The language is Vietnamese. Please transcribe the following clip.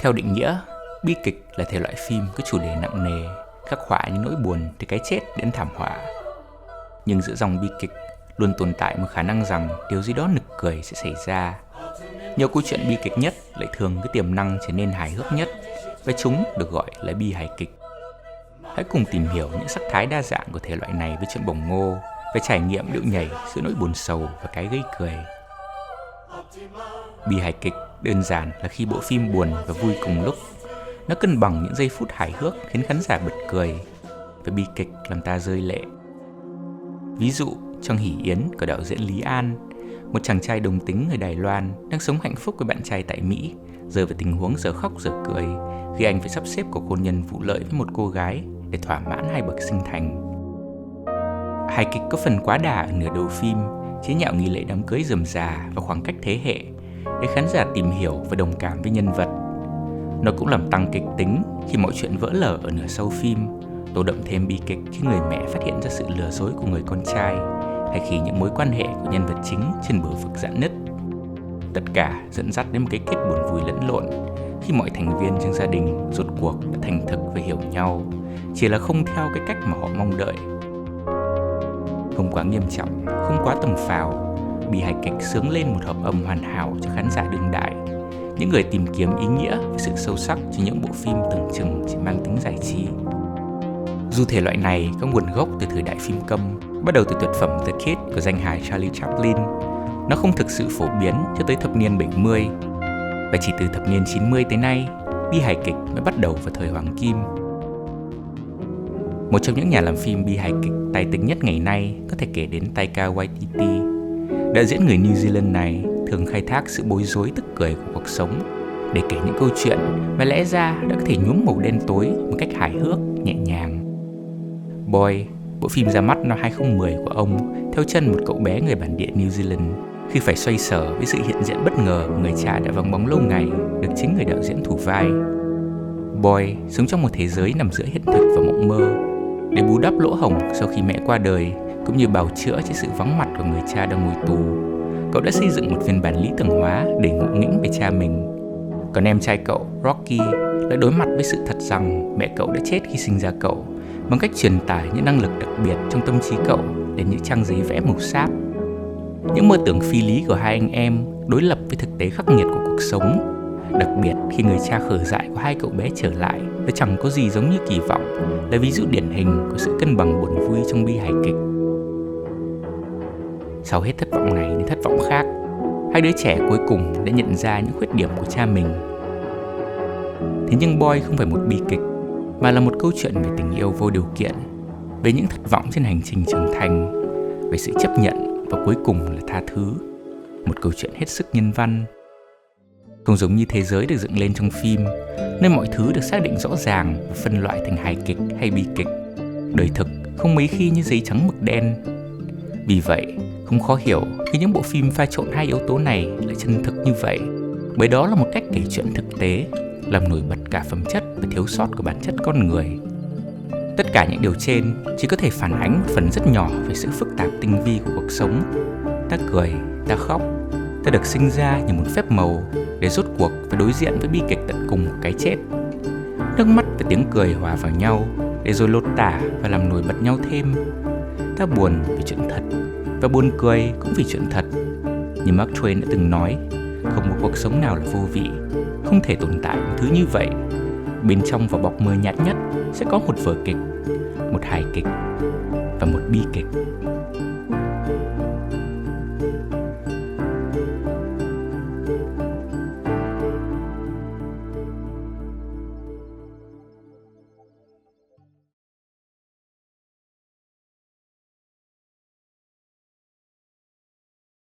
Theo định nghĩa, bi kịch là thể loại phim có chủ đề nặng nề, khắc họa những nỗi buồn từ cái chết đến thảm họa. Nhưng giữa dòng bi kịch luôn tồn tại một khả năng rằng điều gì đó nực cười sẽ xảy ra. Nhiều câu chuyện bi kịch nhất lại thường có tiềm năng trở nên hài hước nhất, và chúng được gọi là bi hài kịch. Hãy cùng tìm hiểu những sắc thái đa dạng của thể loại này với chuyện bổng ngô, và trải nghiệm điệu nhảy giữa nỗi buồn sầu và cái gây cười. Bi hài kịch đơn giản là khi bộ phim buồn và vui cùng lúc. Nó cân bằng những giây phút hài hước khiến khán giả bật cười, và bi kịch làm ta rơi lệ. Ví dụ, trong Hỷ Yến của đạo diễn Lý An, một chàng trai đồng tính người Đài Loan đang sống hạnh phúc với bạn trai tại Mỹ, rơi vào tình huống giờ khóc giờ cười khi anh phải sắp xếp cuộc hôn nhân vụ lợi với một cô gái để thỏa mãn hai bậc sinh thành. Hài kịch có phần quá đà ở nửa đầu phim, chế nhạo nghi lễ đám cưới rườm rà và khoảng cách thế hệ, để khán giả tìm hiểu và đồng cảm với nhân vật. Nó cũng làm tăng kịch tính khi mọi chuyện vỡ lở ở nửa sau phim, tô đậm thêm bi kịch khi người mẹ phát hiện ra sự lừa dối của người con trai, hay khi những mối quan hệ của nhân vật chính trên bờ vực rạn nứt. Tất cả dẫn dắt đến một cái kết buồn vui lẫn lộn, khi mọi thành viên trong gia đình rốt cuộc đã thành thực và hiểu nhau, chỉ là không theo cái cách mà họ mong đợi. Không quá nghiêm trọng, không quá tầm phào, bi hài kịch sướng lên một hợp âm hoàn hảo cho khán giả đương đại, những người tìm kiếm ý nghĩa và sự sâu sắc cho những bộ phim tưởng chừng chỉ mang tính giải trí. Dù thể loại này có nguồn gốc từ thời đại phim câm, bắt đầu từ tuyệt phẩm The Kid của danh hài Charlie Chaplin, nó không thực sự phổ biến cho tới thập niên 70, và chỉ từ thập niên 90 tới nay, bi hài kịch mới bắt đầu vào thời hoàng kim. Một trong những nhà làm phim bi hài kịch tài tình nhất ngày nay có thể kể đến Taika Waititi. Đạo diễn người New Zealand này thường khai thác sự bối rối tức cười của cuộc sống để kể những câu chuyện mà lẽ ra đã có thể nhuốm màu đen tối một cách hài hước, nhẹ nhàng. Boy, bộ phim ra mắt năm 2010 của ông, theo chân một cậu bé người bản địa New Zealand khi phải xoay sở với sự hiện diện bất ngờ của người cha đã vắng bóng lâu ngày, được chính người đạo diễn thủ vai. Boy sống trong một thế giới nằm giữa hiện thực và mộng mơ. Để bù đắp lỗ hổng sau khi mẹ qua đời, cũng như bào chữa cho sự vắng mặt của người cha đang ngồi tù, cậu đã xây dựng một phiên bản lý tưởng hóa để ngộ nghĩnh về cha mình. Còn em trai cậu, Rocky, lại đối mặt với sự thật rằng mẹ cậu đã chết khi sinh ra cậu, bằng cách truyền tải những năng lực đặc biệt trong tâm trí cậu đến những trang giấy vẽ màu sáp. Những mơ tưởng phi lý của hai anh em đối lập với thực tế khắc nghiệt của cuộc sống, đặc biệt khi người cha khờ dại của hai cậu bé trở lại và chẳng có gì giống như kỳ vọng, là ví dụ điển hình của sự cân bằng buồn vui trong bi hài kịch. Sau hết thất vọng này đến thất vọng khác, hai đứa trẻ cuối cùng đã nhận ra những khuyết điểm của cha mình. Thế nhưng Boy không phải một bi kịch, mà là một câu chuyện về tình yêu vô điều kiện, về những thất vọng trên hành trình trưởng thành, về sự chấp nhận và cuối cùng là tha thứ. Một câu chuyện hết sức nhân văn. Không giống như thế giới được dựng lên trong phim, nơi mọi thứ được xác định rõ ràng và phân loại thành hài kịch hay bi kịch, đời thực không mấy khi như giấy trắng mực đen. Vì vậy, không khó hiểu khi những bộ phim pha trộn hai yếu tố này lại chân thực như vậy, bởi đó là một cách kể chuyện thực tế, làm nổi bật cả phẩm chất và thiếu sót của bản chất con người. Tất cả những điều trên chỉ có thể phản ánh phần rất nhỏ về sự phức tạp tinh vi của cuộc sống. Ta cười, ta khóc, ta được sinh ra như một phép màu để rốt cuộc phải đối diện với bi kịch tận cùng của cái chết. Nước mắt và tiếng cười hòa vào nhau để rồi lột tả và làm nổi bật nhau thêm. Ta buồn vì chuyện thật và buồn cười cũng vì chuyện thật. Như Mark Twain đã từng nói, không một cuộc sống nào là vô vị, không thể tồn tại một thứ như vậy. Bên trong vỏ bọc mờ nhạt nhất sẽ có một vở kịch, một hài kịch và một bi kịch.